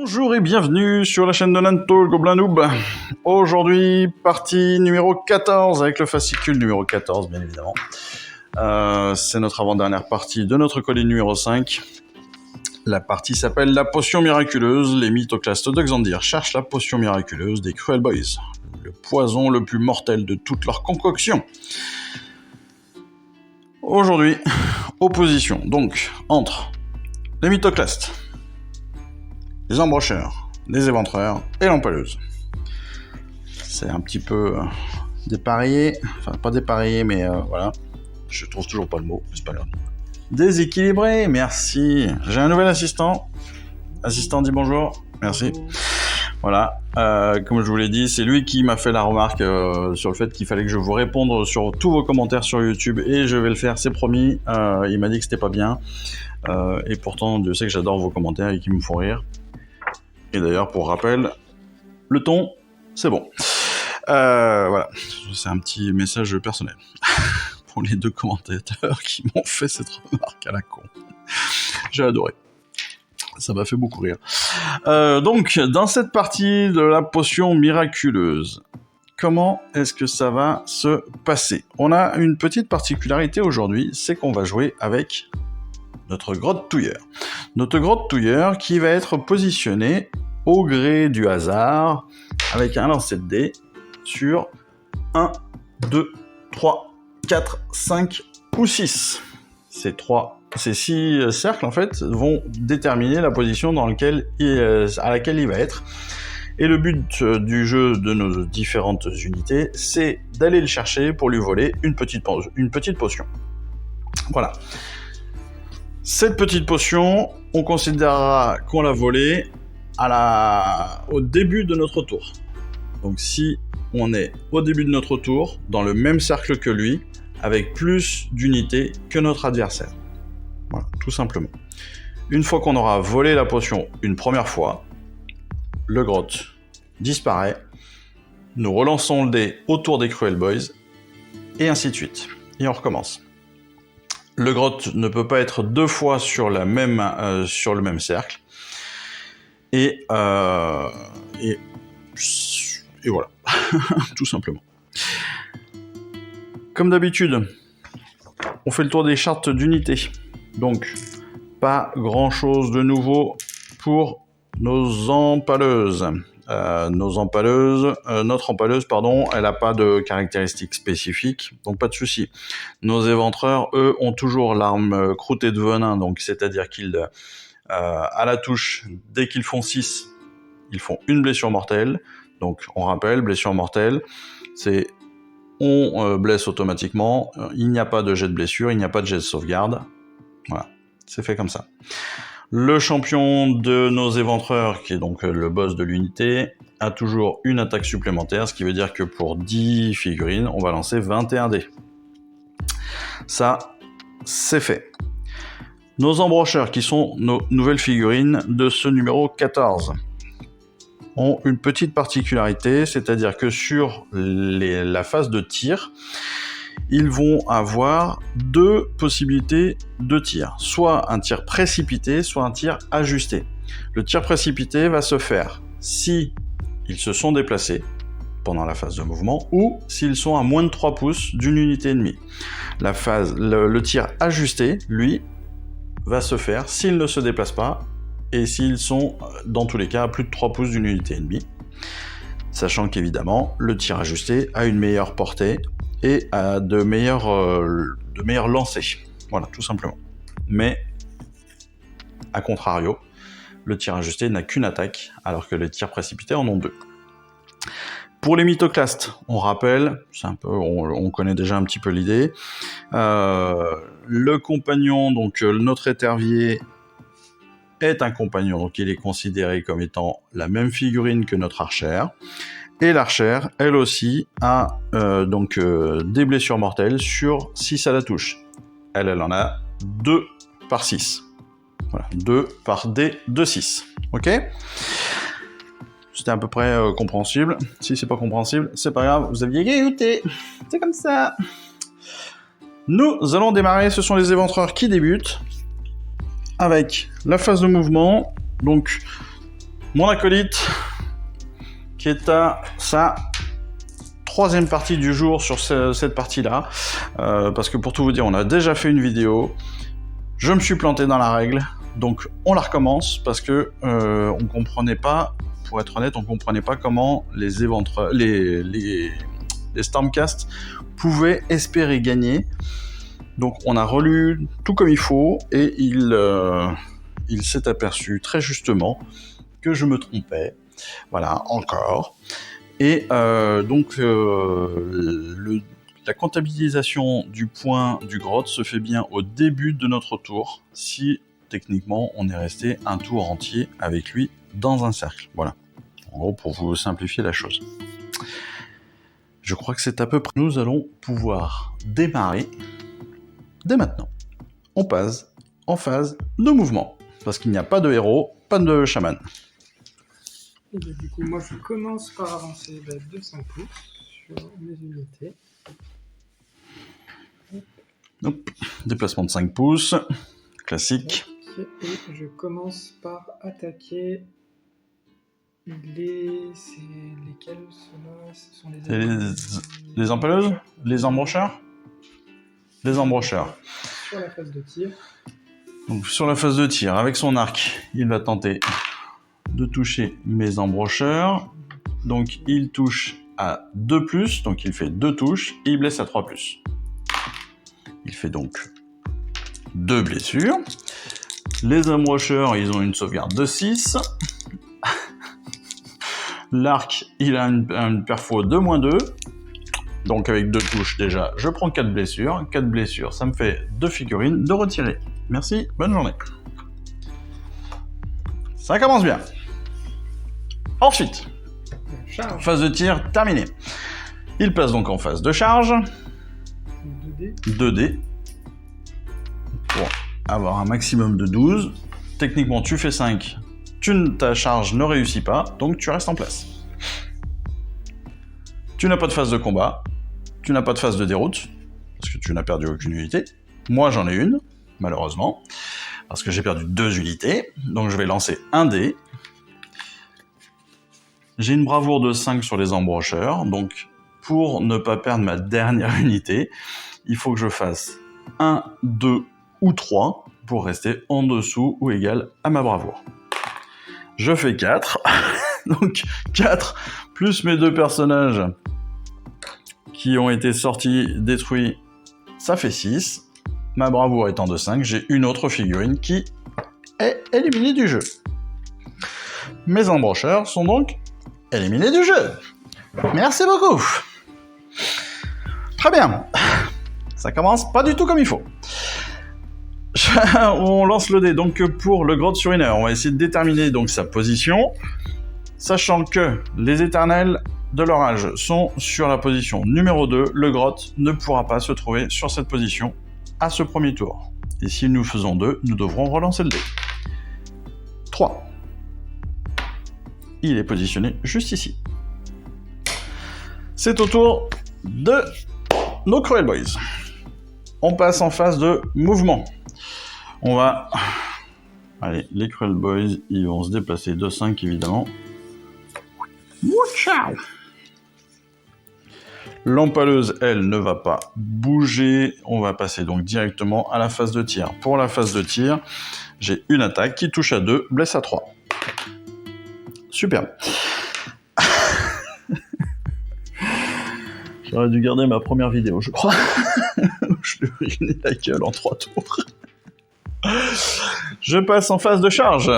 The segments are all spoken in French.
Bonjour et bienvenue sur la chaîne de Nanto, le Gobelin Noob. Aujourd'hui, partie numéro 14, avec le fascicule numéro 14, bien évidemment. C'est notre avant-dernière partie de notre colis numéro 5. La partie s'appelle La Potion Miraculeuse. Les mythoclastes de Xandir cherchent la potion miraculeuse des Cruel Boys, le poison le plus mortel de toutes leurs concoctions. Aujourd'hui, opposition donc entre les mythoclastes, les embrocheurs, les éventreurs et l'empaleuse. C'est un petit peu dépareillé, enfin pas dépareillé, mais voilà, je trouve toujours pas le mot, c'est pas grave. Déséquilibré, merci. J'ai un nouvel assistant. Assistant, dis bonjour. Merci. Voilà, comme je vous l'ai dit, c'est lui qui m'a fait la remarque sur le fait qu'il fallait que je vous réponde sur tous vos commentaires sur YouTube, et je vais le faire, c'est promis. Il m'a dit que c'était pas bien, et pourtant Dieu sait que j'adore vos commentaires et qu'ils me font rire. Et d'ailleurs, pour rappel, le ton, c'est bon. Voilà, c'est un petit message personnel pour les deux commentateurs qui m'ont fait cette remarque à la con. J'ai adoré. Ça m'a fait beaucoup rire. Donc, dans cette partie de la potion miraculeuse, comment est-ce que ça va se passer? On a une petite particularité aujourd'hui, c'est qu'on va jouer avec notre grotte touilleur. Notre grotte touilleur qui va être positionné au gré du hasard avec un lancer de dés sur 1, 2, 3, 4, 5 ou 6. Ces 6 cercles en fait vont déterminer la position à laquelle il va être. Et le but du jeu de nos différentes unités, c'est d'aller le chercher pour lui voler une petite potion. Voilà. Cette petite potion, on considérera qu'on l'a volée au début de notre tour. Donc si on est au début de notre tour, dans le même cercle que lui, avec plus d'unités que notre adversaire. Voilà, tout simplement. Une fois qu'on aura volé la potion une première fois, le grotte disparaît, nous relançons le dé autour des Cruel Boys, et ainsi de suite. Et on recommence. Le grotte ne peut pas être deux fois sur le même cercle. Et voilà, tout simplement. Comme d'habitude, on fait le tour des chartes d'unité. Donc, pas grand-chose de nouveau pour nos empaleuses. Notre empaleuse, elle n'a pas de caractéristiques spécifiques, donc pas de souci. Nos éventreurs, eux, ont toujours l'arme croûtée de venin, donc c'est-à-dire qu'ils, à la touche, dès qu'ils font 6, ils font une blessure mortelle. Donc on rappelle, blessure mortelle, c'est on blesse automatiquement, il n'y a pas de jet de blessure, il n'y a pas de jet de sauvegarde. Voilà, c'est fait comme ça. Le champion de nos éventreurs, qui est donc le boss de l'unité, a toujours une attaque supplémentaire, ce qui veut dire que pour 10 figurines, on va lancer 21 dés. Ça, c'est fait. Nos embrocheurs, qui sont nos nouvelles figurines de ce numéro 14, ont une petite particularité, c'est-à-dire que sur la phase de tir, ils vont avoir 2 possibilités de tir. Soit un tir précipité, soit un tir ajusté. Le tir précipité va se faire si ils se sont déplacés pendant la phase de mouvement ou s'ils sont à moins de 3 pouces d'une unité ennemie. Le tir ajusté, lui, va se faire s'ils ne se déplacent pas et s'ils sont, dans tous les cas, à plus de 3 pouces d'une unité ennemie. Sachant qu'évidemment, le tir ajusté a une meilleure portée et à de meilleurs lancers. Voilà, tout simplement. Mais, à contrario, le tir ajusté n'a qu'une attaque, alors que les tirs précipités en ont 2. Pour les mythoclastes, on rappelle, c'est un peu, on connaît déjà un petit peu l'idée. Le compagnon, donc notre étervier, est un compagnon, donc il est considéré comme étant la même figurine que notre archère. Et l'archère, elle aussi, a des blessures mortelles sur 6 à la touche. Elle en a 2 par 6. Voilà, 2 par dé de 6. Ok ? C'était à peu près compréhensible. Si c'est pas compréhensible, c'est pas grave, vous aviez écouté. C'est comme ça. Nous allons démarrer, ce sont les éventreurs qui débutent, avec la phase de mouvement. Donc, Mon acolyte, qui est à sa troisième partie du jour sur cette partie-là, parce que pour tout vous dire, on a déjà fait une vidéo, je me suis planté dans la règle, donc on la recommence, parce que on comprenait pas, pour être honnête, on comprenait pas comment les Stormcast pouvaient espérer gagner. Donc on a relu tout comme il faut, et il s'est aperçu très justement que je me trompais. Voilà, encore. Et donc la comptabilisation du point du grotte se fait bien au début de notre tour, si techniquement on est resté un tour entier avec lui dans un cercle. Voilà, en gros pour vous simplifier la chose. Je crois que c'est à peu près. Nous allons pouvoir démarrer dès maintenant. On passe en phase de mouvement, parce qu'il n'y a pas de héros, pas de chaman. Et bien, du coup, moi je commence par avancer de 5 pouces sur mes unités. Hop. Déplacement de 5 pouces, classique. Et je commence par attaquer les... C'est lesquels ceux-là? Ce sont les empaleuses? Les embrocheurs? Les embrocheurs. Sur la phase de tir. Donc sur la phase de tir, avec son arc, il va tenter de toucher mes embrocheurs. Donc il touche à 2+, donc il fait 2 touches, et il blesse à 3+. Il fait donc 2 blessures. Les embrocheurs, ils ont une sauvegarde de 6. L'arc, il a une perfo de -2. Donc avec 2 touches déjà, je prends 4 blessures. 4 blessures, ça me fait 2 figurines de retirer. Merci, bonne journée. Ça commence bien. Ensuite, Charge. phase de tir terminée. Il passe donc en phase de charge. 2D. Pour avoir un maximum de 12. Techniquement, tu fais 5. Ta charge ne réussit pas, donc tu restes en place. Tu n'as pas de phase de combat. Tu n'as pas de phase de déroute, parce que tu n'as perdu aucune unité. Moi, j'en ai une, malheureusement, parce que j'ai perdu 2 unités. Donc, je vais lancer un dé. J'ai une bravoure de 5 sur les embrocheurs. Donc, pour ne pas perdre ma dernière unité, il faut que je fasse 1, 2 ou 3 pour rester en dessous ou égal à ma bravoure. Je fais 4. Donc, 4 plus mes 2 personnages qui ont été sortis, détruits, ça fait 6. Ma bravoure étant de 5, j'ai une autre figurine qui est éliminée du jeu. Mes embrocheurs sont donc éliminés du jeu. Merci beaucoup. Très bien. Ça commence pas du tout comme il faut. On lance le dé. Donc pour le grotte sur Inner, on va essayer de déterminer donc sa position, sachant que les éternels de l'orage sont sur la position numéro 2, le grotte ne pourra pas se trouver sur cette position à ce premier tour. Et si nous faisons 2, nous devrons relancer le dé. 3. Il est positionné juste ici. C'est au tour de nos Cruel Boys. On passe en phase de mouvement. On va... Allez, les Cruel Boys, ils vont se déplacer de 5 évidemment. Ciao. L'empaleuse, elle, ne va pas bouger. On va passer donc directement à la phase de tir. Pour la phase de tir, j'ai une attaque qui touche à 2, blesse à 3. Super. J'aurais dû garder ma première vidéo, je crois. Je lui ai ruiné la gueule en 3 tours. Je passe en phase de charge.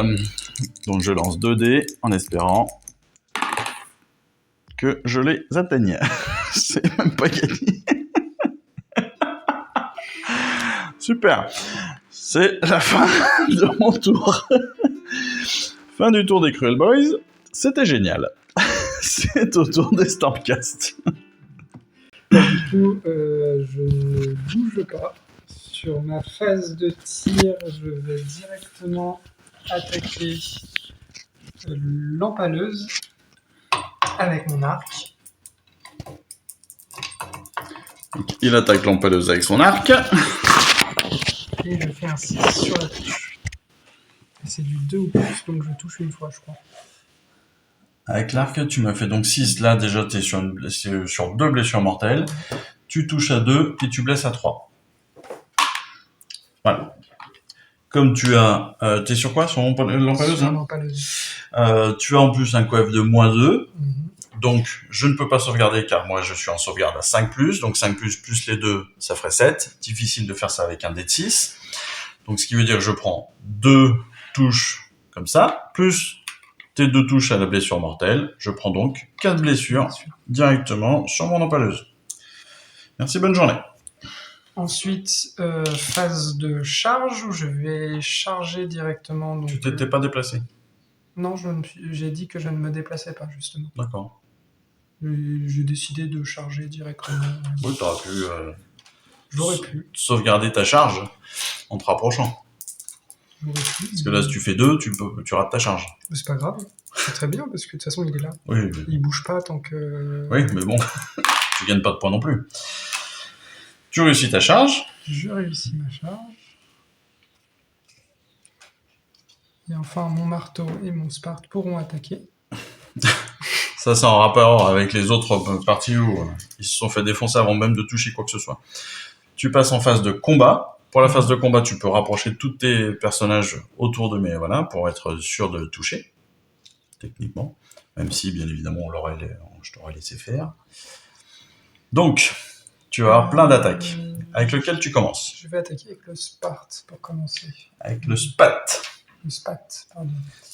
Donc je lance 2 dés en espérant que je les atteigne. C'est même pas gagné. Super. C'est la fin de mon tour. Fin du tour des Cruel Boys. C'était génial. C'est au tour des Stormcast. Du coup, je ne bouge pas. Sur ma phase de tir, je vais directement attaquer l'empaleuse avec mon arc. Donc, il attaque l'empaleuse avec son arc. Et je fais un 6 sur la touche. C'est du 2 ou plus, donc je touche une fois, je crois. Avec l'arc, tu m'as fait donc 6. Là, déjà, tu es sur 2 blessures mortelles. Tu touches à 2 et tu blesses à 3. Voilà. Comme tu as... t'es sur quoi? Sur l'empaleuse, hein? Tu as en plus un coef de -2. Donc, je ne peux pas sauvegarder car moi, je suis en sauvegarde à 5+. Donc, 5+, plus les 2, ça ferait 7. Difficile de faire ça avec un dé de 6. Donc, ce qui veut dire que je prends 2 touches comme ça, plus tes 2 touches à la blessure mortelle. Je prends donc 4 blessures directement sur mon empaleuse. Merci, bonne journée. Ensuite, phase de charge où je vais charger directement. Donc, tu t'étais pas déplacé? Non, j'ai dit que je ne me déplaçais pas, justement. D'accord. J'ai décidé de charger directement. Oui, t'aurais pu... J'aurais pu. Sauvegarder ta charge en te rapprochant. J'aurais pu. Parce que là, si tu fais 2, tu rates ta charge. Mais c'est pas grave. C'est très bien parce que de toute façon, il est là. Oui, mais... Il bouge pas tant que... Oui, mais bon, tu gagnes pas de points non plus. Tu réussis ta charge. Je réussis ma charge. Et enfin, mon marteau et mon Sparte pourront attaquer. Ça, c'est en rapport avec les autres parties où ils se sont fait défoncer avant même de toucher quoi que ce soit. Tu passes en phase de combat. Pour la phase de combat, tu peux rapprocher tous tes personnages autour de mes... Voilà, pour être sûr de toucher. Techniquement. Même si, bien évidemment, je t'aurais laissé faire. Donc, tu vas avoir plein d'attaques. Avec lequel tu commences? Je vais attaquer avec le Sparte pour commencer. Avec le Spat. Le Spat, pardon.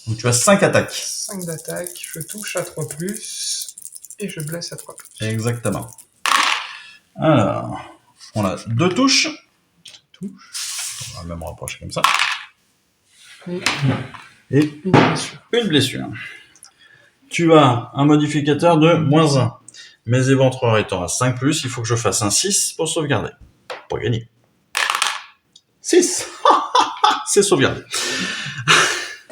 Donc tu as 5 attaques. 5 d'attaque, je touche à 3+, et je blesse à 3+. Exactement. Alors, on a 2 touches. On va même rapprocher comme ça. Et une blessure. Une blessure. Tu as un modificateur de -1. Mes éventreurs étant à 5+, il faut que je fasse un 6 pour sauvegarder. Pour gagner. 6. C'est sauvegardé.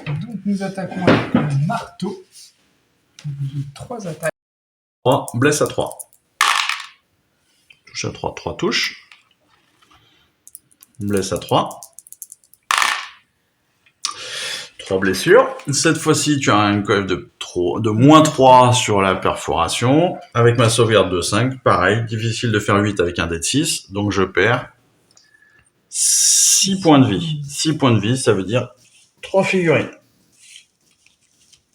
Donc nous attaquons avec le marteau. J'ai 3 attaques. 3, blesse à 3. Touche à 3, 3 touches. Blesse à 3. 3 blessures. Cette fois-ci, tu as un coef de -3 sur la perforation. Avec ma sauvegarde de 5, pareil, difficile de faire 8 avec un dé de 6, donc je perds 6 points de vie. 6 points de vie, ça veut dire 3 figurines.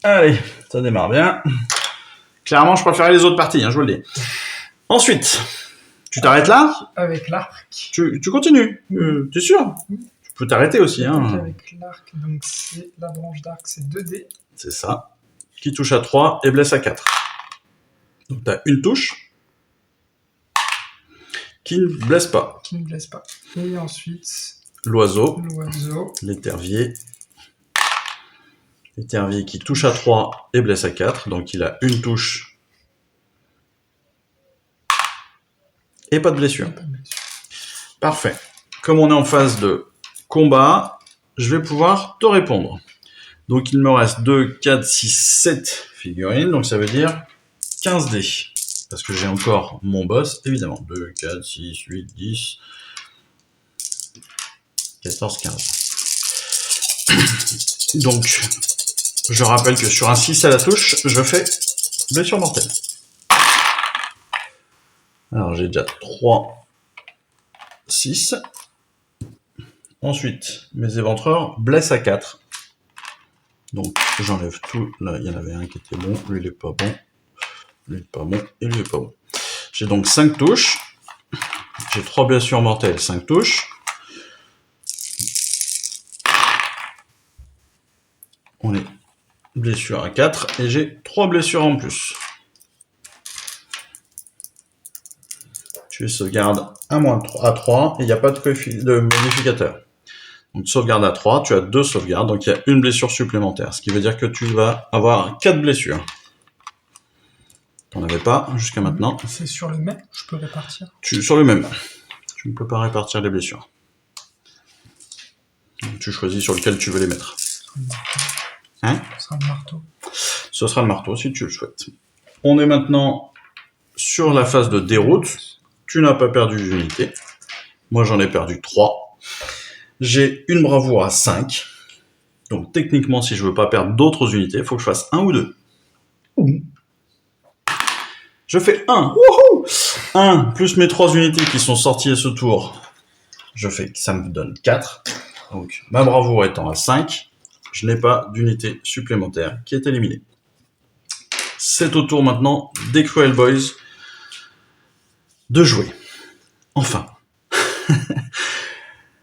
Allez, ça démarre bien. Clairement, je préférais les autres parties, je vous le dis. Ensuite, tu t'arrêtes là? Avec l'arc. Tu continues, t'es sûr? Tu peux t'arrêter aussi. Avec l'arc, donc c'est la branche d'arc, c'est 2 dés. C'est ça. Qui touche à 3 et blesse à 4. Donc tu as une touche qui ne blesse pas. Qui ne blesse pas. Et ensuite... L'oiseau. L'étervier. L'étervier qui touche à 3 et blesse à 4. Donc il a une touche. Et pas de blessure. Parfait. Comme on est en phase de combat, je vais pouvoir te répondre. Donc il me reste 2, 4, 6, 7 figurines. Donc ça veut dire 15 dés. Parce que j'ai encore mon boss, évidemment. 2, 4, 6, 8, 10, 14, 15. Donc, je rappelle que sur un 6 à la touche, je fais blessure mortelle. Alors j'ai déjà 3, 6. Ensuite, mes éventreurs blessent à 4. Donc j'enlève tout. Là, il y en avait un qui était bon. Lui, il est pas bon. Lui, il est pas bon. Et lui, il est pas bon. J'ai donc 5 touches. J'ai 3 blessures mortelles, 5 touches. On est blessure à 4. Et j'ai 3 blessures en plus. Tu sauvegardes à -3 et il n'y a pas de modificateur. Donc sauvegarde à 3, tu as 2 sauvegardes, donc il y a une blessure supplémentaire. Ce qui veut dire que tu vas avoir 4 blessures. T'en avais pas jusqu'à maintenant. C'est sur le même, je peux répartir. Sur le même. Tu ne peux pas répartir les blessures. Donc, tu choisis sur lequel tu veux les mettre. Hein? Ce sera le marteau. Ce sera le marteau si tu le souhaites. On est maintenant sur la phase de déroute. Tu n'as pas perdu d'unité. Moi j'en ai perdu 3. J'ai une bravoure à 5. Donc techniquement, si je veux pas perdre d'autres unités, il faut que je fasse 1 ou 2. Je fais 1. Wouhou 1 plus mes 3 unités qui sont sorties à ce tour. Ça me donne 4. Donc, ma bravoure étant à 5, je n'ai pas d'unité supplémentaire qui est éliminée. C'est au tour maintenant des Cruel Boys de jouer. Enfin.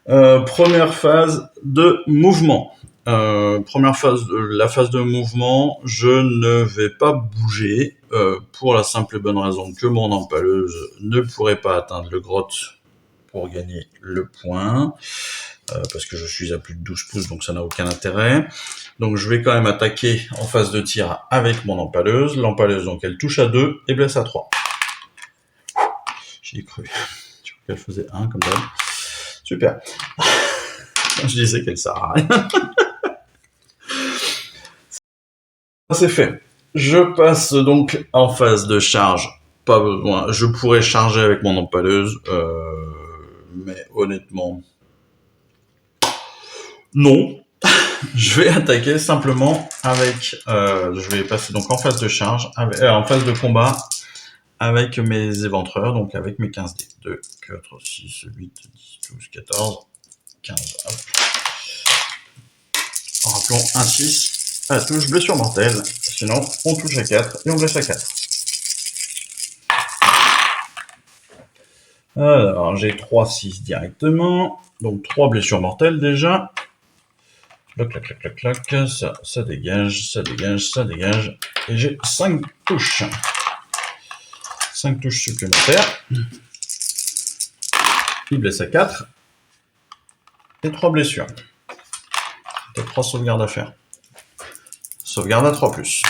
Première phase de mouvement. La phase de mouvement, je ne vais pas bouger pour la simple et bonne raison que mon empaleuse ne pourrait pas atteindre le grotte pour gagner le point, parce que je suis à plus de 12 pouces, donc ça n'a aucun intérêt. Donc je vais quand même attaquer en phase de tir avec mon empaleuse. L'empaleuse, donc elle touche à 2 et blesse à 3. J'y ai cru. Je crois qu'elle faisait 1 comme d'hab. Super. Je disais qu'elle sert à rien. Ça c'est fait. Je passe donc en phase de charge. Pas besoin. Je pourrais charger avec mon empaleuse, mais honnêtement, non. Je vais attaquer simplement avec. Je vais passer donc en phase de charge, en phase de combat avec mes éventreurs, donc avec mes 15 dés. 2, 4, 6, 8, 10, 12, 14, 15. Hop. Rappelons un 6 à la touche blessure mortelle. Sinon, on touche à 4 et on blesse à 4. Alors, j'ai 3, 6 directement. Donc, 3 blessures mortelles déjà. Clac, clac, clac, clac, clac. Ça dégage, ça dégage, ça dégage. Et j'ai 5 touches. 5 touches supplémentaires. Il blesse à 4. Et 3 blessures. Tu as 3 sauvegardes à faire. Sauvegarde à 3+.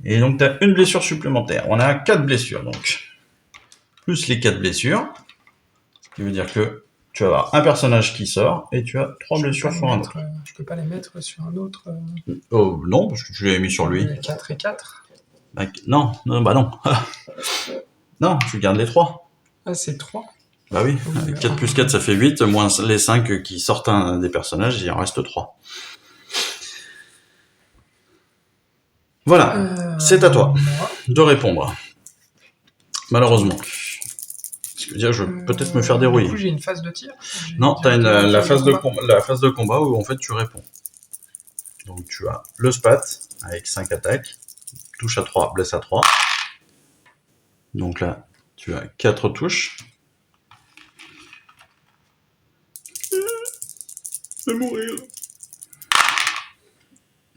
Et donc, tu as une blessure supplémentaire. On a 4 blessures, donc. Plus les 4 blessures. Ce qui veut dire que tu vas avoir un personnage qui sort et tu as 3 blessures sur un autre. Je peux pas les mettre sur un autre Oh, non, parce que tu l'as mis sur lui. 4 et 4 Non, bah non. Non, tu gardes les 3. Ah, c'est 3. Bah oui, 4 plus 4, ça fait 8, moins les 5 qui sortent des personnages, il en reste 3. Voilà, c'est à toi de répondre. Malheureusement. Ce qui veut dire que je vais peut-être me faire dérouiller. Du coup, j'ai une phase de tir. Non, t'as la phase de combat où en fait tu réponds. Donc tu as le spat avec 5 attaques, touche à 3, blesse à 3. Donc là, tu as 4 touches. Je vais mourir.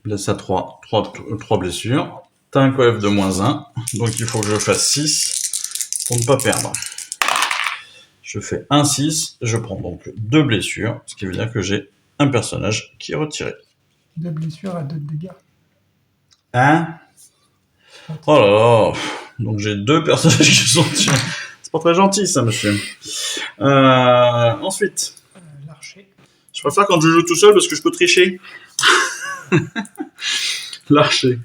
Blesse à 3, 3 blessures. T'as un coef de -1, donc il faut que je fasse 6 pour ne pas perdre. Je fais un 6, je prends donc 2 blessures, ce qui veut dire que j'ai un personnage qui est retiré. 2 blessures à 2 de dégâts. Hein? Oh là là. Donc j'ai 2 personnages qui sont tirés. C'est pas très gentil ça, monsieur. Ensuite. L'archer. Je préfère quand je joue tout seul parce que je peux tricher. L'archer.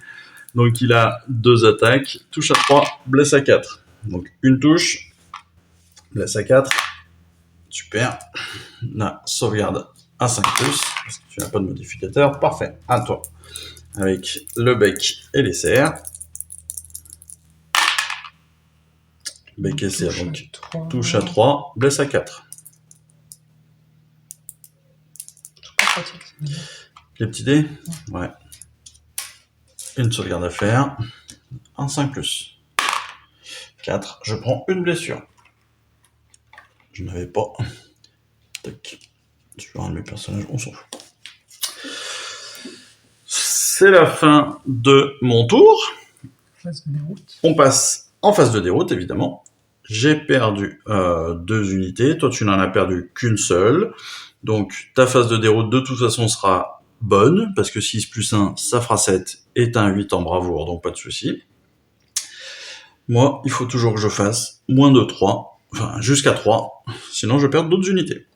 Donc il a 2 attaques, touche à 3, blesse à 4. Donc une touche, blesse à 4. Super. La sauvegarde à 5+, parce que tu n'as pas de modificateur. Parfait, à toi. Avec le bec et les serres. Bec et serres, donc touche à 3, blesse à 4. Les petits dés? Ouais. Une sauvegarde à faire. Un 5+. 4, je prends une blessure. Je n'avais pas. Tac. Sur un de mes personnages, on s'en fout. C'est la fin de mon tour. Phase de déroute. On passe en phase de déroute, évidemment. J'ai perdu 2 unités. Toi, tu n'en as perdu qu'une seule. Donc, ta phase de déroute, de toute façon, sera bonne, parce que 6 plus 1, ça fera 7, et t'as un 8 en bravoure, donc pas de souci. Moi, il faut toujours que je fasse moins de 3, enfin, jusqu'à 3, sinon je perds d'autres unités.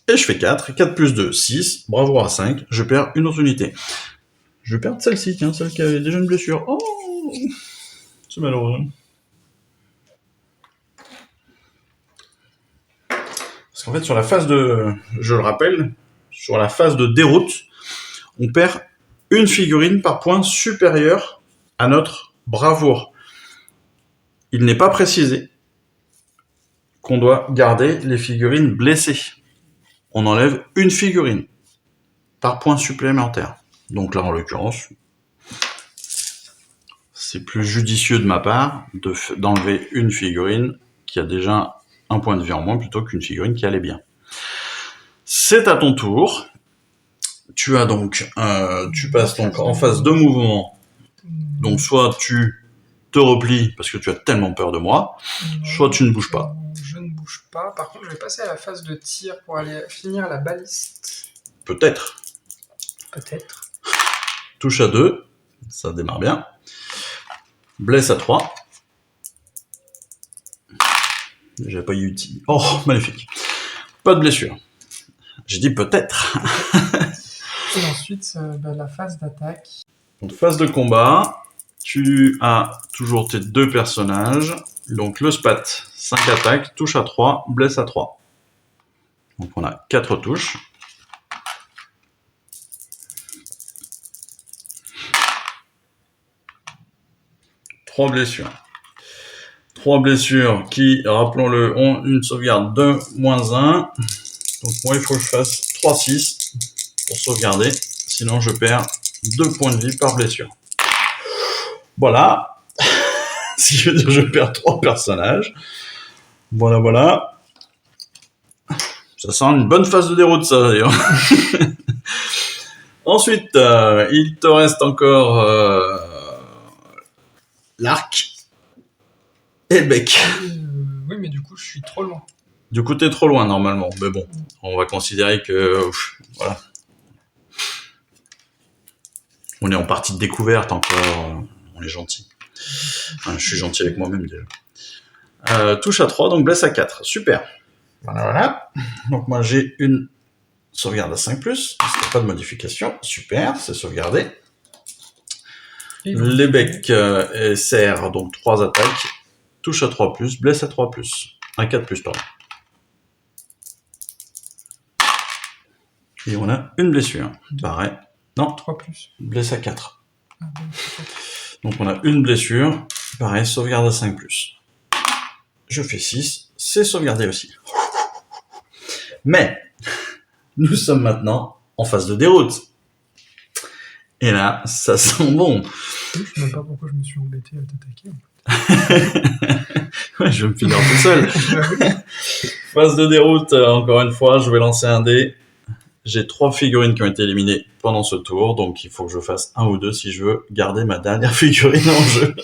Et je fais 4, 4 plus 2, 6, bravoure à 5, je perds une autre unité. Je vais perdre celle-ci, tiens, celle qui avait déjà une blessure. Oh, c'est malheureux. Parce qu'en fait, sur la phase de... Je le rappelle, sur la phase de déroute, on perd une figurine par point supérieur à notre bravoure. Il n'est pas précisé qu'on doit garder les figurines blessées. On enlève une figurine par point supplémentaire. Donc là, en l'occurrence, c'est plus judicieux de ma part d'enlever une figurine qui a déjà un point de vie en moins plutôt qu'une figurine qui allait bien. C'est à ton tour. Tu passes donc en phase de mouvement. Donc soit tu te replies parce que tu as tellement peur de moi, soit tu ne bouges pas. Je ne bouge pas. Par contre, je vais passer à la phase de tir pour aller finir la baliste. Peut-être. Touche à 2, ça démarre bien. Blesse à 3. J'ai pas eu utile. Oh, magnifique. Pas de blessure. J'ai dit peut-être. Et ensuite, la phase d'attaque. Donc, phase de combat, tu as toujours tes 2 personnages. Donc le spat, 5 attaques, touche à 3, blesse à 3. Donc on a 4 touches. Trois blessures qui, rappelons-le, ont une sauvegarde de -1. Donc moi, il faut que je fasse 3-6 pour sauvegarder. Sinon, je perds 2 points de vie par blessure. Voilà. Si je veux dire, je perds 3 personnages. Voilà. Ça sent une bonne phase de déroute, ça, d'ailleurs. Ensuite, il te reste encore l'arc et le bec. Oui, mais du coup, je suis trop loin. Du coup, t'es trop loin, normalement. Mais bon, on va considérer que... voilà. On est en partie de découverte encore. On est gentil. Enfin, je suis gentil avec moi-même, déjà. Touche à 3, donc blesse à 4. Super. Voilà. Donc moi, j'ai une sauvegarde à 5+. C'est pas de modification. Super, c'est sauvegardé. Les becs et serre, donc 3 attaques. Touche à 3+, blesse à 3+. À 4+, pardon. Et on a une blessure. Pareil. Non, 3+. Blesse à 4. Ah, bon, donc on a une blessure. Pareil, sauvegarde à 5+. Je fais 6. C'est sauvegardé aussi. Mais, nous sommes maintenant en phase de déroute. Et là, ça sent bon. Je ne sais même pas pourquoi je me suis embêté à t'attaquer. Ouais, je vais me finir tout seul. Phase de déroute, encore une fois, je vais lancer un dé. J'ai 3 figurines qui ont été éliminées pendant ce tour, donc il faut que je fasse 1 ou 2 si je veux garder ma dernière figurine en jeu.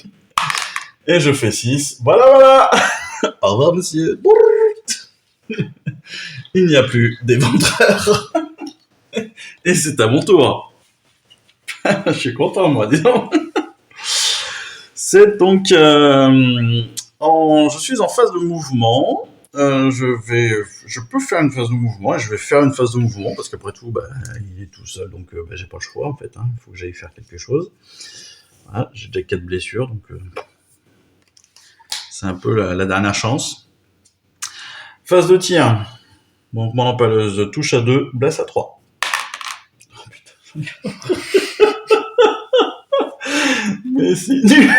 Et je fais 6. Voilà. Au revoir, monsieur. Il n'y a plus d'éventreur. Et c'est à mon tour. Je suis content, moi, dis donc. C'est donc... je suis en phase de mouvement. Je peux faire une phase de mouvement et je vais faire une phase de mouvement parce qu'après tout, il est tout seul, donc j'ai pas le choix, en fait. Il faut que j'aille faire quelque chose. Voilà, j'ai déjà 4 blessures, donc c'est un peu la dernière chance. Phase de tir. Donc, mon empaleuse touche à 2, blesse à 3. Oh putain. Mais c'est nul.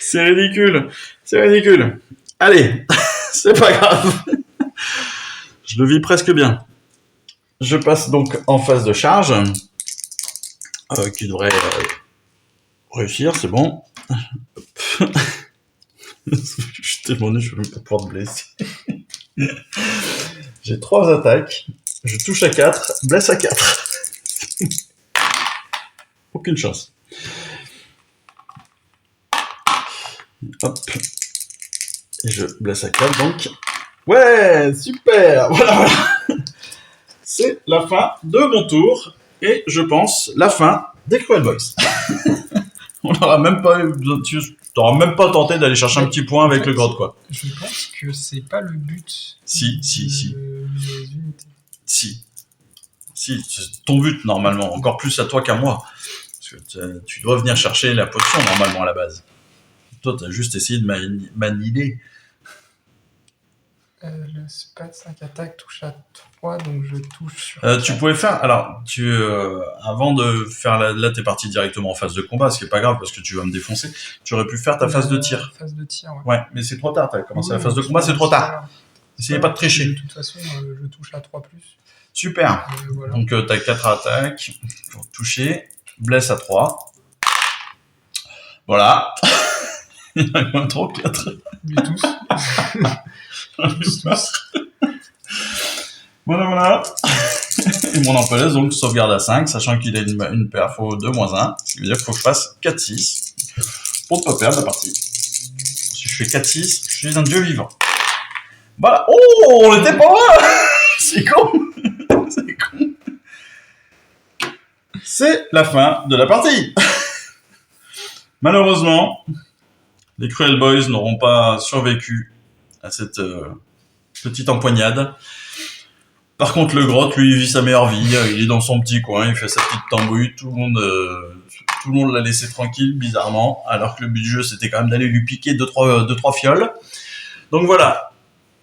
C'est ridicule. Allez, c'est pas grave. Je le vis presque bien. Je passe donc en phase de charge, qui devrait réussir, c'est bon. Je suis tellement nul, je ne vais même pas pouvoir te blesser. J'ai 3 attaques, je touche à 4, blesse à 4. Aucune chance. Hop. Et je blesse à 4, donc. Ouais, super. Voilà. C'est la fin de mon tour. Et je pense la fin des Cruel Boys. On n'aura même pas eu besoin. Tu n'auras même pas tenté d'aller chercher un petit point avec le grotte, quoi. Je pense que c'est pas le but. Si. Des unités. Si, c'est ton but, normalement. Encore plus à toi qu'à moi. Parce que tu dois venir chercher la potion, normalement, à la base. Toi, t'as juste essayé de m'annihiler. Le SPAT 5 attaques touche à 3, donc je touche sur... Tu pouvais faire... Alors, avant de faire... Là, t'es parti directement en phase de combat, ce qui est pas grave parce que tu vas me défoncer. Tu aurais pu faire ta phase de tir. Phase de tir, ouais. Ouais, mais c'est trop tard. T'as commencé la phase de combat, c'est trop tard. Essayez pas de tricher. De toute façon, je touche à 3+. Super. Voilà. Donc, t'as 4 attaques pour toucher. Blesse à 3. Voilà. Il y en a moins trop, 4. Mais tous. tous. Voilà. Et mon empaleuse, donc, sauvegarde à 5, sachant qu'il a une perfo de -1. Ce qui veut dire qu'il faut que je fasse 4-6 pour ne pas perdre la partie. Si je fais 4-6, je suis un dieu vivant. Voilà. Oh, on était pas là. C'est con. C'est con. C'est la fin de la partie. Malheureusement, les Cruel Boys n'auront pas survécu à cette petite empoignade. Par contre, le Grotte, lui, il vit sa meilleure vie. Il est dans son petit coin, il fait sa petite tambouille. Tout le monde l'a laissé tranquille, bizarrement. Alors que le but du jeu, c'était quand même d'aller lui piquer 2-3 fioles. Donc voilà.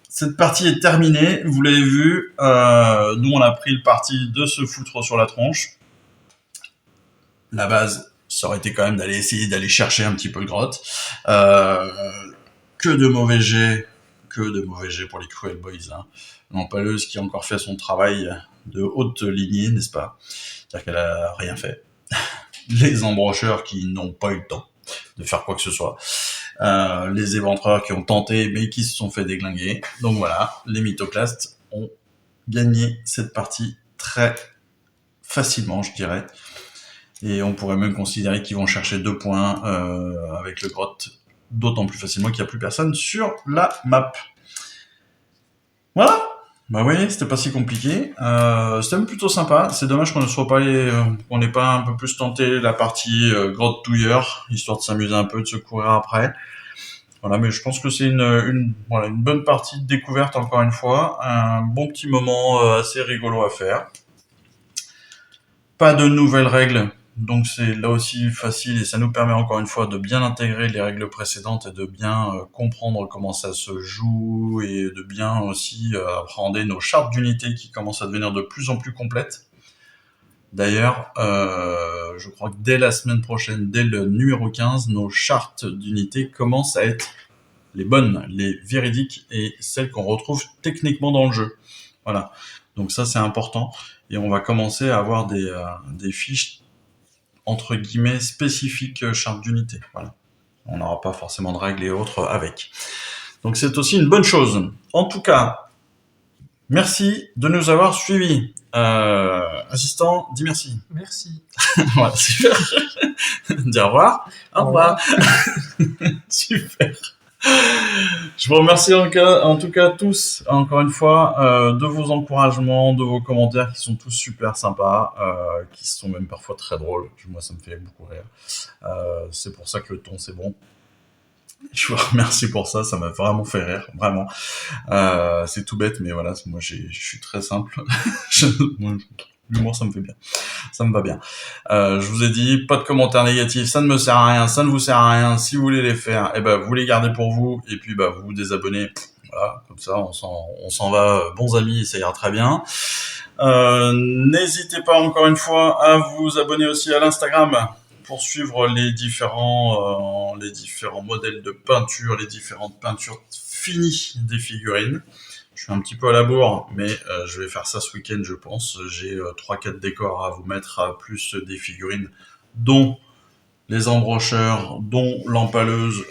Cette partie est terminée. Vous l'avez vu. Nous, on a pris le parti de se foutre sur la tronche. La base, ça aurait été quand même essayer d'aller chercher un petit peu le Grotte. Que de mauvais jets pour les Cruel Boys. Hein. L'empaleuse qui a encore fait son travail de haute lignée, n'est-ce pas? C'est-à-dire qu'elle a rien fait. Les embrocheurs qui n'ont pas eu le temps de faire quoi que ce soit. Les éventreurs qui ont tenté mais qui se sont fait déglinguer. Donc voilà, les mythoclastes ont gagné cette partie très facilement, je dirais. Et on pourrait même considérer qu'ils vont chercher 2 points avec le Grotte, d'autant plus facilement qu'il n'y a plus personne sur la map. Voilà. Bah oui, c'était pas si compliqué. C'était même plutôt sympa. C'est dommage qu'on ne soit pas qu'on n'ait pas un peu plus tenté la partie Grotte touilleur, histoire de s'amuser un peu, de se courir après. Voilà, mais je pense que c'est une bonne partie de découverte encore une fois, un bon petit moment assez rigolo à faire. Pas de nouvelles règles. Donc c'est là aussi facile et ça nous permet encore une fois de bien intégrer les règles précédentes et de bien comprendre comment ça se joue et de bien aussi appréhender nos chartes d'unité qui commencent à devenir de plus en plus complètes. D'ailleurs, je crois que dès la semaine prochaine, dès le numéro 15, nos chartes d'unité commencent à être les bonnes, les véridiques et celles qu'on retrouve techniquement dans le jeu. Voilà. Donc ça c'est important et on va commencer à avoir des fiches entre guillemets spécifiques charte d'unité. Voilà. On n'aura pas forcément de règles et autres avec. Donc c'est aussi une bonne chose. En tout cas, merci de nous avoir suivis. Assistant, dis merci. Merci. Voilà, super. Dis au revoir. Au revoir. Super. Je vous remercie en tout cas tous, encore une fois, de vos encouragements, de vos commentaires qui sont tous super sympas, qui sont même parfois très drôles. Moi, ça me fait beaucoup rire. C'est pour ça que le ton, c'est bon. Je vous remercie pour ça, ça m'a vraiment fait rire, vraiment. C'est tout bête, mais voilà, moi, je suis très simple. L'humour, ça me fait bien. Ça me va bien. Je vous ai dit, pas de commentaires négatifs, ça ne me sert à rien, ça ne vous sert à rien. Si vous voulez les faire, vous les gardez pour vous, et puis vous vous désabonnez. Voilà, comme ça, on s'en va, bons amis, ça ira très bien. N'hésitez pas encore une fois à vous abonner aussi à l'Instagram pour suivre les différents modèles de peinture, les différentes peintures finies des figurines. Je suis un petit peu à la bourre, mais je vais faire ça ce week-end, je pense. J'ai 3-4 décors à vous mettre, plus des figurines, dont les embrocheurs, dont l'empaleuse,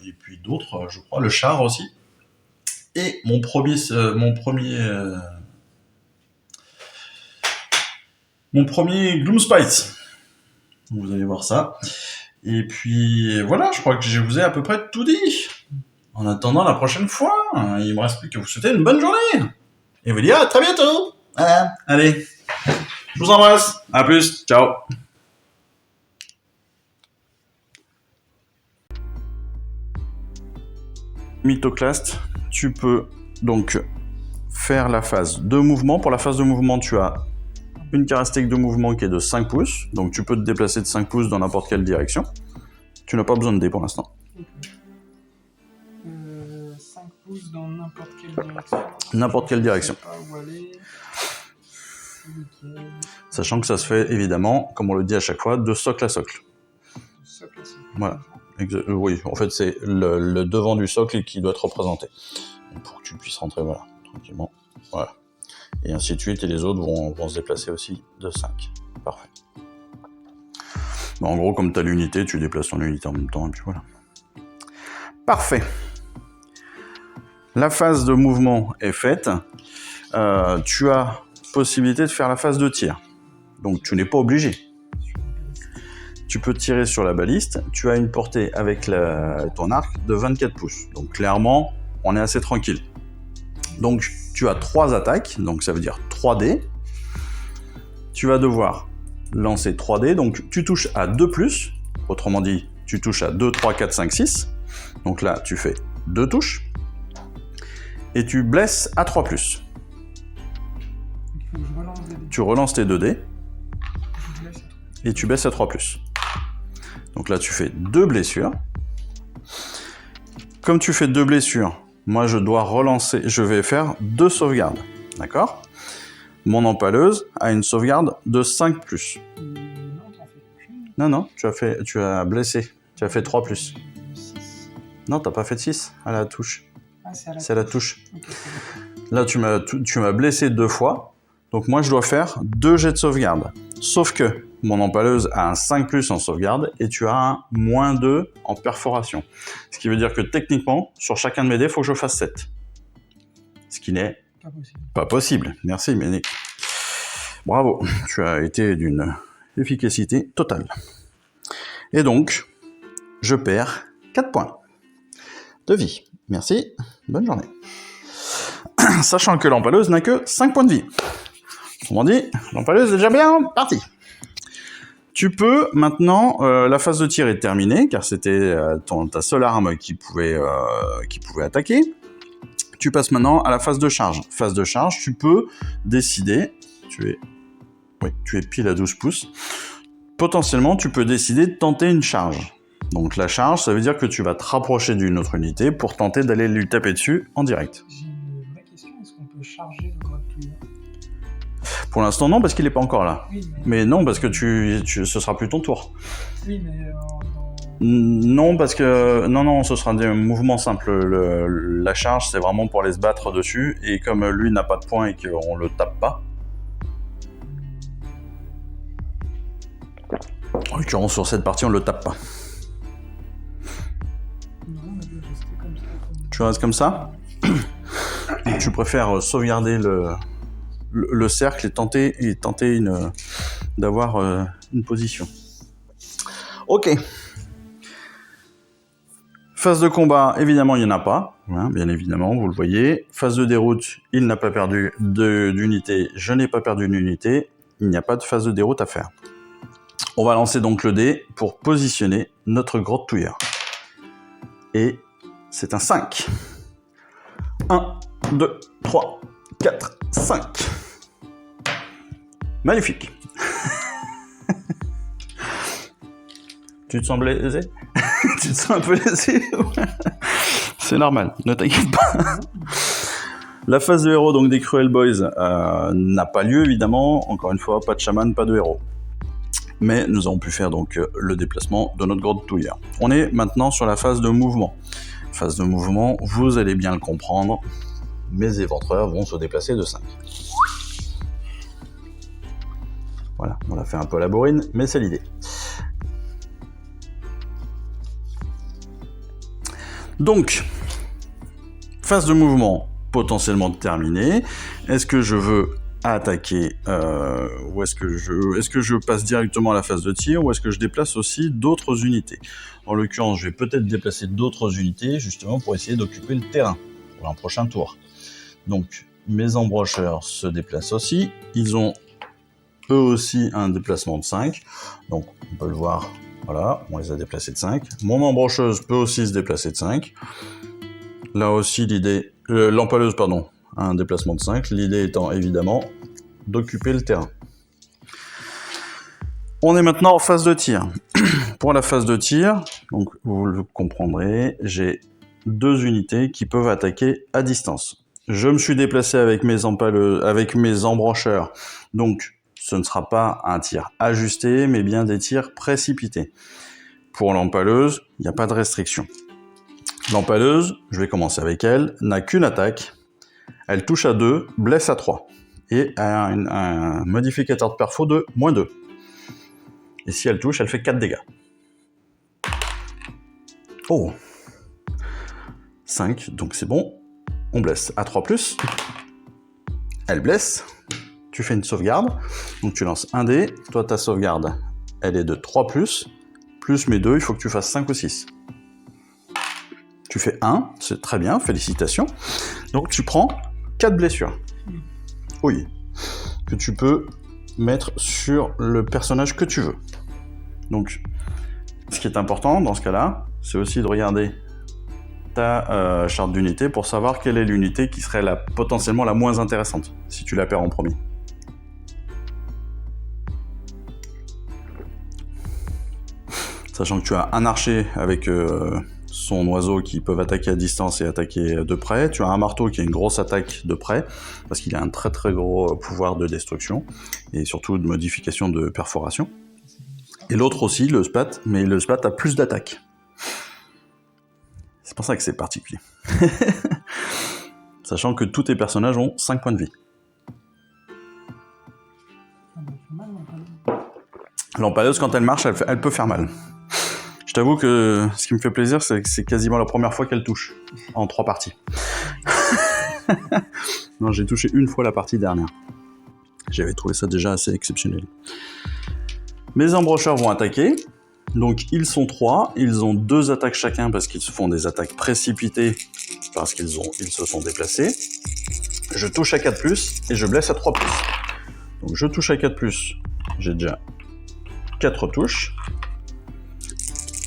et puis d'autres, je crois, le char aussi. Et mon premier Gloomspite. Vous allez voir ça. Et puis voilà, je crois que je vous ai à peu près tout dit. En attendant la prochaine fois, il me reste plus qu'à vous souhaiter une bonne journée. Et vous dire à très bientôt. Voilà. Allez, je vous embrasse. À plus. Ciao. Mythoclast, tu peux donc faire la phase de mouvement. Pour la phase de mouvement, tu as une caractéristique de mouvement qui est de 5 pouces. Donc tu peux te déplacer de 5 pouces dans n'importe quelle direction. Tu n'as pas besoin de dés pour l'instant. 5 pousse dans n'importe quelle direction. N'importe quelle direction. Je sais pas où aller. C'est nickel. Sachant que ça se fait évidemment, comme on le dit à chaque fois, de socle à socle. Socle à socle. Voilà. Oui, en fait c'est le devant du socle qui doit être représenté. Et pour que tu puisses rentrer, voilà, tranquillement. Voilà. Et ainsi de suite, et les autres vont se déplacer aussi de 5. Parfait. En gros, comme tu as l'unité, tu déplaces ton unité en même temps, et puis voilà. Parfait. La phase de mouvement est faite. Tu as possibilité de faire la phase de tir. Donc tu n'es pas obligé. Tu peux tirer sur la baliste. Tu as une portée avec ton arc de 24 pouces. Donc clairement, on est assez tranquille. Donc tu as 3 attaques, donc ça veut dire 3 dés. Tu vas devoir lancer 3 dés, donc tu touches à 2+, autrement dit, tu touches à 2, 3, 4, 5, 6. Donc là, tu fais 2 touches. Et tu blesses à 3+. Il faut que je relance des dés. Tu relances tes 2 dés. Je laisse à toi. Et tu baisses à 3+. Donc là, tu fais 2 blessures. Comme tu fais 2 blessures, moi, je dois relancer, je vais faire 2 sauvegardes. D'accord ? Mon empaleuse a une sauvegarde de 5+. Non, t'en fais plus. Non, tu as blessé. Tu as fait 3+. 6. Non, t'as pas fait de 6 à la touche. Ah, c'est à la C'est à la touche. Ok, c'est bon. Là, tu m'as blessé 2 fois. Donc moi, je dois faire 2 jets de sauvegarde. Sauf que mon empaleuse a un 5+ en sauvegarde et tu as un -2 en perforation. Ce qui veut dire que techniquement, sur chacun de mes dés, il faut que je fasse 7. Ce qui n'est Pas possible. pas possible. Merci, Méné. Bravo, tu as été d'une efficacité totale. Et donc, je perds 4 points de vie. Merci, bonne journée. Sachant que l'empaleuse n'a que 5 points de vie. Autrement dit, l'empaleuse est déjà bien partie. Tu peux maintenant, la phase de tir est terminée, car c'était ta seule arme qui pouvait attaquer. Tu passes maintenant à la phase de charge. Phase de charge, tu peux décider, tu es pile à 12 pouces, potentiellement tu peux décider de tenter une charge. Donc la charge, ça veut dire que tu vas te rapprocher d'une autre unité pour tenter d'aller lui taper dessus en direct. J'ai une vraie question, est-ce qu'on peut charger le Grog Touilleur? Pour l'instant non, parce qu'il n'est pas encore là. Oui, Mais non, parce que ce sera plus ton tour. Oui, mais Non, parce que... Non, ce sera des mouvements simples. La charge, c'est vraiment pour aller se battre dessus. Et comme lui n'a pas de points et qu'on le tape pas... En l'occurrence, sur cette partie, on le tape pas. non, on va rester comme ça. Tu restes comme ça ? Et tu préfères sauvegarder le cercle et tenter d'avoir une position. Ok. Phase de combat, évidemment, il n'y en a pas. Hein, bien évidemment, vous le voyez. Phase de déroute, il n'a pas perdu d'unité. Je n'ai pas perdu d'unité. Il n'y a pas de phase de déroute à faire. On va lancer donc le dé pour positionner notre grotte touilleur. Et c'est un 5. 1, 2, 3, 4, 5. Magnifique. Tu te sens lésé? Tu te sens un peu lésé? C'est normal, ne t'inquiète pas. La phase de héros donc des Cruel Boys n'a pas lieu évidemment. Encore une fois, pas de chaman, pas de héros. Mais nous avons pu faire donc le déplacement de notre grotte touilleur. On est maintenant sur la phase de mouvement. Phase de mouvement, vous allez bien le comprendre. Mes éventreurs vont se déplacer de 5. Voilà, on l'a fait un peu à la bourrine, mais c'est l'idée. Donc, phase de mouvement potentiellement terminée. Est-ce que je veux attaquer ou est-ce que je passe directement à la phase de tir ou est-ce que je déplace aussi d'autres unités? En l'occurrence, je vais peut-être déplacer d'autres unités justement pour essayer d'occuper le terrain pour un prochain tour. Donc, mes embrocheurs se déplacent aussi. Ils ont eux aussi un déplacement de 5. Donc, on peut le voir. Voilà, on les a déplacés de 5. Mon embrocheuse peut aussi se déplacer de 5. Là aussi, l'idée... l'empaleuse, pardon, a un déplacement de 5. L'idée étant, évidemment, d'occuper le terrain. On est maintenant en phase de tir. Pour la phase de tir, donc vous le comprendrez, j'ai 2 unités qui peuvent attaquer à distance. Je me suis déplacé avec mes embrancheurs, donc ce ne sera pas un tir ajusté, mais bien des tirs précipités. Pour l'empaleuse, il n'y a pas de restriction. L'empaleuse, je vais commencer avec elle, n'a qu'une attaque, elle touche à 2, blesse à 3, et a un modificateur de perfo de -2. Et si elle touche, elle fait 4 dégâts. Oh 5, donc c'est bon. On blesse à 3+. Elle blesse. Tu fais une sauvegarde. Donc tu lances un dé. Toi, ta sauvegarde, elle est de 3+. Plus mes 2, il faut que tu fasses 5 ou 6. Tu fais 1, c'est très bien, félicitations. Donc tu prends 4 blessures. Oui. Que tu peux mettre sur le personnage que tu veux. Donc, ce qui est important dans ce cas-là, c'est aussi de regarder ta charte d'unité pour savoir quelle est l'unité qui serait potentiellement la moins intéressante, si tu la perds en premier. Sachant que tu as un archer avec son oiseau qui peuvent attaquer à distance et attaquer de près. Tu as un marteau qui a une grosse attaque de près, parce qu'il a un très très gros pouvoir de destruction, et surtout de modification de perforation. Et l'autre aussi, le spat, mais le spat a plus d'attaque. C'est pour ça que c'est particulier. Sachant que tous tes personnages ont 5 points de vie. L'empaleuse, quand elle marche, elle peut faire mal. Je t'avoue que ce qui me fait plaisir, c'est que c'est quasiment la première fois qu'elle touche, en 3 parties. Non, j'ai touché une fois la partie dernière. J'avais trouvé ça déjà assez exceptionnel. Mes embrancheurs vont attaquer. Donc ils sont 3, ils ont 2 attaques chacun parce qu'ils font des attaques précipitées parce qu'ils se sont déplacés. Je touche à 4+, et je blesse à 3+. Donc je touche à 4+, j'ai déjà 4 touches.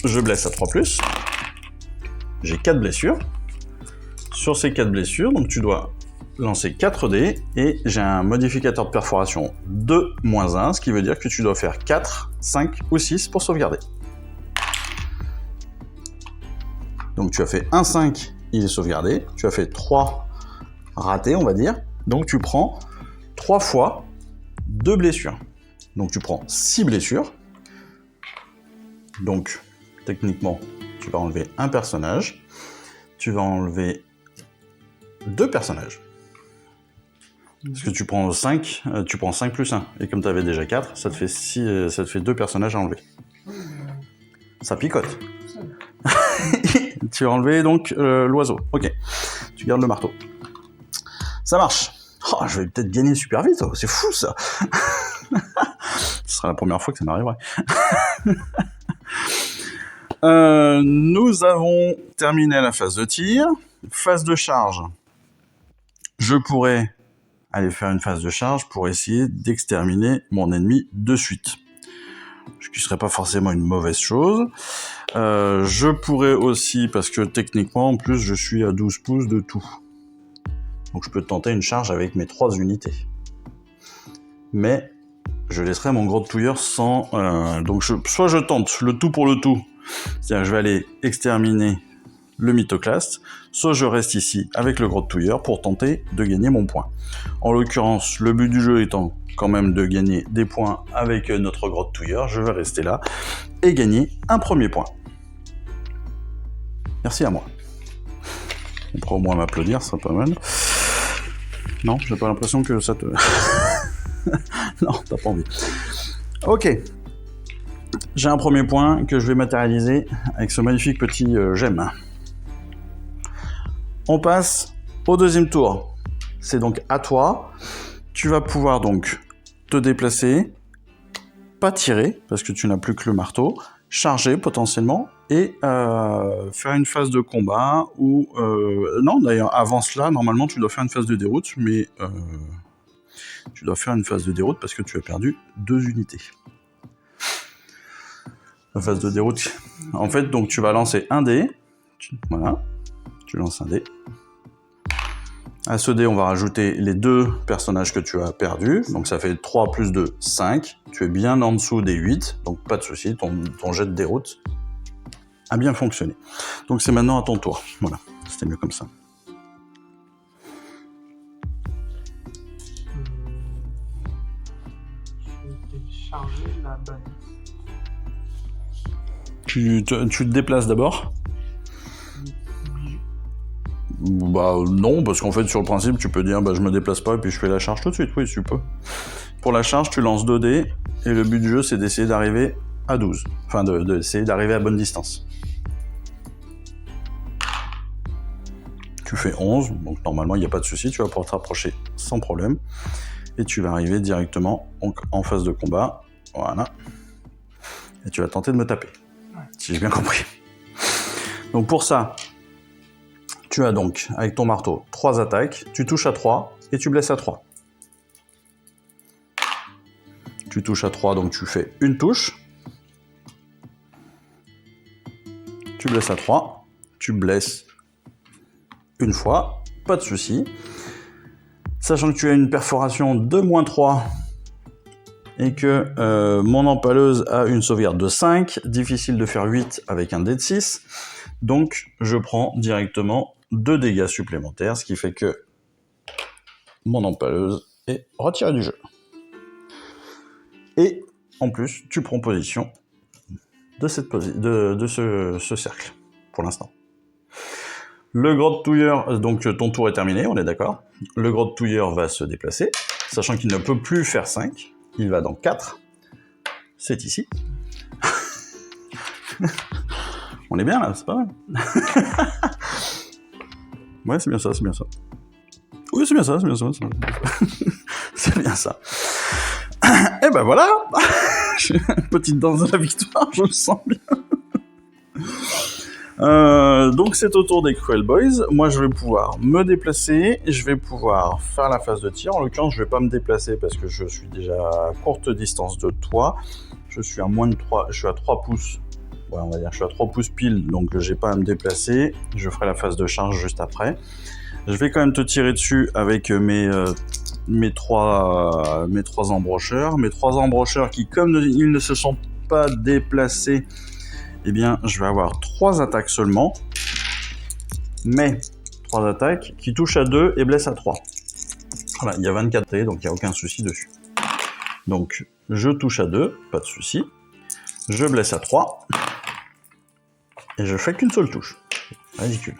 Je blesse à 3+, j'ai 4 blessures. Sur ces 4 blessures, donc tu dois lancer 4 dés, et j'ai un modificateur de perforation de -1, ce qui veut dire que tu dois faire 4, 5 ou 6 pour sauvegarder. Donc tu as fait 1, 5, il est sauvegardé. Tu as fait 3 ratés, on va dire. Donc tu prends 3 fois 2 blessures. Donc tu prends 6 blessures. Donc, techniquement, tu vas enlever un personnage. Tu vas enlever 2 personnages. Parce que tu prends 5 plus 1. Et comme tu avais déjà 4, ça te fait 2 personnages à enlever. Ça picote. Tu as enlevé donc l'oiseau. Ok. Tu gardes le marteau. Ça marche. Oh, je vais peut-être gagner super vite. Oh, c'est fou ça. Ce sera la première fois que ça m'arriverait. Nous avons terminé la phase de tir. Phase de charge. Je pourrais aller faire une phase de charge pour essayer d'exterminer mon ennemi de suite. Ce qui serait pas forcément une mauvaise chose. Je pourrais aussi, parce que techniquement, en plus, je suis à 12 pouces de tout. Donc je peux tenter une charge avec mes 3 unités. Mais je laisserai mon gros touilleur sans... donc soit je tente le tout pour le tout, c'est-à-dire que je vais aller exterminer le mythoclaste, soit je reste ici avec le gros touilleur pour tenter de gagner mon point. En l'occurrence, le but du jeu étant quand même de gagner des points avec notre gros touilleur, je vais rester là et gagner un premier point. Merci à moi. On pourra au moins m'applaudir, ça sera pas mal. Non, j'ai pas l'impression que ça te... Non, t'as pas envie. Ok. J'ai un premier point que je vais matérialiser avec ce magnifique petit gemme. On passe au deuxième tour. C'est donc à toi. Tu vas pouvoir donc te déplacer, pas tirer, parce que tu n'as plus que le marteau, charger potentiellement, et faire une phase de combat, ou... non, d'ailleurs, avant cela, normalement, tu dois faire une phase de déroute, mais... tu dois faire une phase de déroute parce que tu as perdu 2 unités. La phase de déroute... En fait, donc, tu vas lancer un dé. Voilà. Tu lances un dé. À ce dé, on va rajouter les 2 personnages que tu as perdus. Donc, ça fait 3 plus 2, 5. Tu es bien en dessous des 8. Donc, pas de souci. Ton jet de déroute a bien fonctionné. Donc, c'est maintenant à ton tour. Voilà. C'était mieux comme ça. Je vais télécharger la bonne. Tu te déplaces d'abord? Bah non, parce qu'en fait, sur le principe, tu peux dire, bah je me déplace pas et puis je fais la charge tout de suite. Oui, tu peux. Pour la charge, tu lances 2 dés, et le but du jeu, c'est d'essayer d'arriver à 12. Enfin, d'essayer d'arriver à bonne distance. Tu fais 11, donc normalement, il n'y a pas de souci, tu vas pouvoir te rapprocher sans problème. Et tu vas arriver directement en phase de combat. Voilà. Et tu vas tenter de me taper. Ouais. Si j'ai bien compris. Donc pour ça, tu as donc, avec ton marteau, 3 attaques. Tu touches à 3 et tu blesses à 3. Tu touches à 3, donc tu fais une touche. Tu blesses à 3. Tu blesses une fois, pas de souci. Sachant que tu as une perforation de -3 et que mon empaleuse a une sauvegarde de 5, difficile de faire 8 avec un dé de 6. Donc je prends directement 2 dégâts supplémentaires, ce qui fait que mon empaleuse est retirée du jeu. Et en plus, tu prends position de ce cercle, pour l'instant. Le grotte-touilleur, donc ton tour est terminé, on est d'accord. Le grotte-touilleur va se déplacer, sachant qu'il ne peut plus faire 5. Il va dans 4. C'est ici. On est bien là, c'est pas mal. Ouais, c'est bien ça, c'est bien ça. Oui, c'est bien ça, c'est bien ça. C'est bien ça. Et ben voilà. J'ai une petite danse de la victoire, je le sens bien. Donc c'est au tour des Cruel Boys. Moi je vais pouvoir me déplacer, je vais pouvoir faire la phase de tir. En l'occurrence je vais pas me déplacer parce que je suis déjà à courte distance de toi. Je suis à moins de 3, je suis à 3 pouces. Ouais, on va dire je suis à 3 pouces pile, donc j'ai pas à me déplacer. Je ferai la phase de charge juste après. Je vais quand même te tirer dessus avec mes trois embrocheurs. Mes 3 embrocheurs qui, comme ils ne se sont pas déplacés, eh bien, je vais avoir 3 attaques seulement, mais 3 attaques qui touchent à 2 et blessent à 3. Voilà, il y a 24 dés, donc il n'y a aucun souci dessus. Donc, je touche à 2, pas de souci. Je blesse à 3, et je fais qu'une seule touche. Ridicule.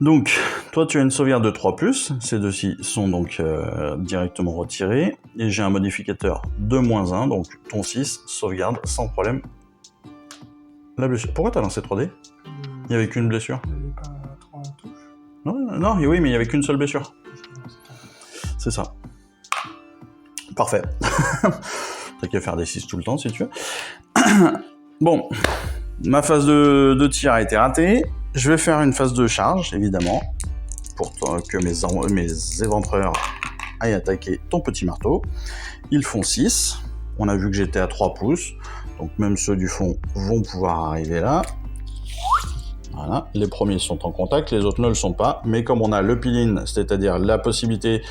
Donc, toi tu as une sauvegarde de 3+, ces deux-ci sont donc directement retirés, et j'ai un modificateur de -1, donc ton 6 sauvegarde sans problème la blessure. Pourquoi t'as lancé 3D? Il n'y avait qu'une blessure. Il n'y avait pas 3 touches? Non, oui, mais il n'y avait qu'une seule blessure. C'est ça. Parfait. T'as qu'à faire des 6 tout le temps si tu veux. Bon, ma phase de tir a été ratée. Je vais faire une phase de charge, évidemment, pour que mes éventreurs aillent attaquer ton petit marteau. Ils font 6. On a vu que j'étais à 3 pouces, donc même ceux du fond vont pouvoir arriver là. Voilà, les premiers sont en contact, les autres ne le sont pas, mais comme on a le peel-in, c'est-à-dire la possibilité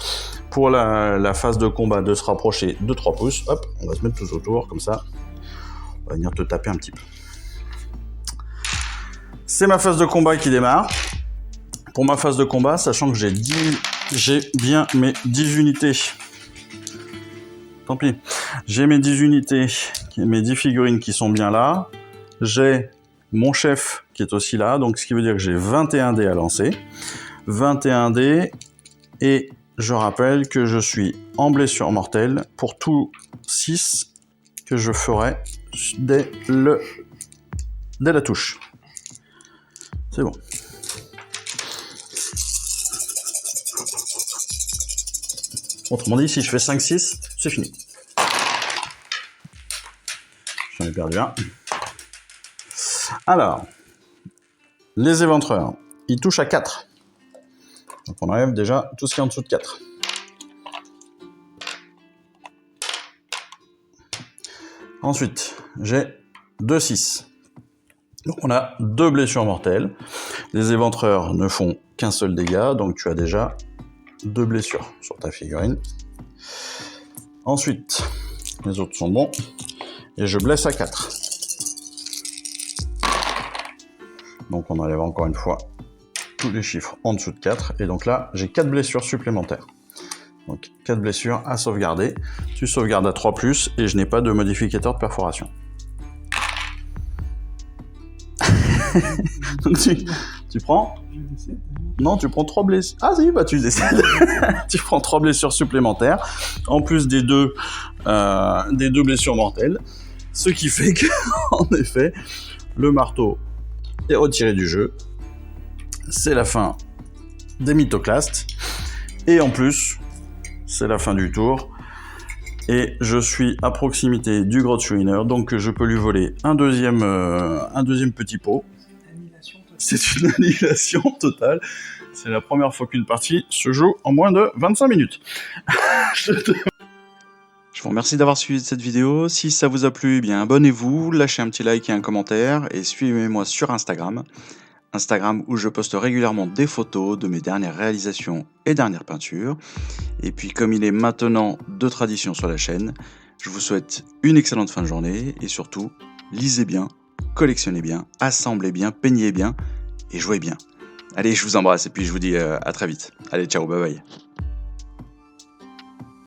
pour la phase de combat de se rapprocher de 3 pouces, hop, on va se mettre tous autour, comme ça, on va venir te taper un petit peu. C'est ma phase de combat qui démarre. Pour ma phase de combat, sachant que j'ai bien mes 10 unités. Tant pis. J'ai mes 10 unités, mes 10 figurines qui sont bien là. J'ai mon chef qui est aussi là, donc ce qui veut dire que j'ai 21 dés à lancer. 21 dés, et je rappelle que je suis en blessure mortelle pour tous 6 que je ferai dès la touche. C'est bon. Autrement dit, si je fais 5-6, c'est fini. J'en ai perdu un. Alors, les éventreurs, ils touchent à 4. Donc on enlève déjà tout ce qui est en dessous de 4. Ensuite, j'ai 2-6. Donc on a 2 blessures mortelles. Les éventreurs ne font qu'un seul dégât, donc tu as déjà 2 blessures sur ta figurine. Ensuite, les autres sont bons. Et je blesse à 4. Donc on enlève encore une fois tous les chiffres en dessous de 4. Et donc là, j'ai 4 blessures supplémentaires. Donc 4 blessures à sauvegarder. Tu sauvegardes à 3+, et je n'ai pas de modificateur de perforation. Donc tu prends... Non, tu prends 3 blessures. Ah si, bah tu décèdes. Tu prends 3 blessures supplémentaires, en plus des deux blessures mortelles. Ce qui fait que, en effet, le marteau est retiré du jeu. C'est la fin des mythoclastes. Et en plus, c'est la fin du tour. Et je suis à proximité du Grottschwiner, donc je peux lui voler un deuxième petit pot. C'est une annihilation totale. C'est la première fois qu'une partie se joue en moins de 25 minutes. Je vous remercie d'avoir suivi cette vidéo. Si ça vous a plu, eh bien abonnez-vous, lâchez un petit like et un commentaire, et suivez-moi sur Instagram. Instagram où je poste régulièrement des photos de mes dernières réalisations et dernières peintures. Et puis comme il est maintenant de tradition sur la chaîne, je vous souhaite une excellente fin de journée, et surtout, lisez bien, collectionnez bien, assemblez bien, peignez bien et jouez bien. Allez, je vous embrasse et puis je vous dis à très vite. Allez, ciao, bye bye.